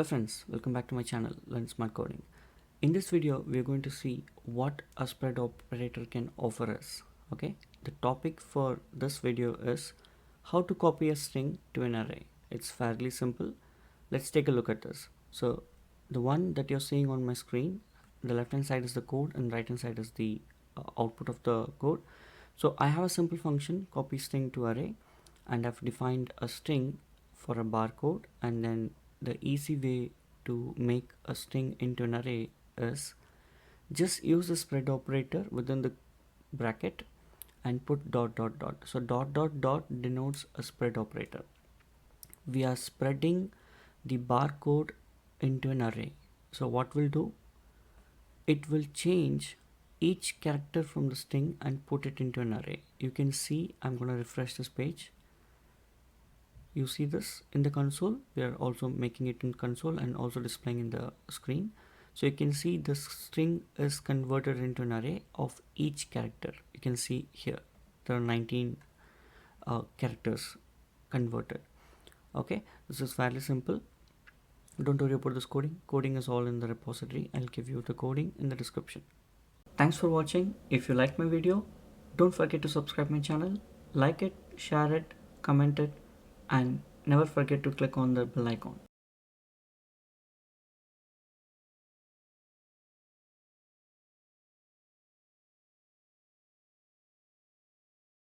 Hello friends, welcome back to my channel Learn Smart Coding. In this video we are going to see what a spread operator can offer us. Okay, the topic for this video is how to copy a string to an array. It's fairly simple. Let's take a look at this. So the one that you're seeing on my screen, the left hand side is the code and right hand side is the output of the code. So I have a simple function copy string to array, and I've defined a string for a barcode, and then the easy way to make a string into an array is just use the spread operator within the bracket and put dot dot dot. So dot dot dot denotes a spread operator. We are spreading the barcode into an array. So what we'll do, it will change each character from the string and put it into an array. You can see, I'm going to refresh this page. You see this in the console. We are also making it in console and also displaying in the screen. So you can see this string is converted into an array of each character. You can see here there are 19 characters converted. Okay, this is fairly simple. Don't worry about this coding. Coding is all in the repository. I'll give you the coding in the description. Thanks for watching. If you liked my video, don't forget to subscribe my channel, like it, share it, comment it, and never forget to click on the bell icon.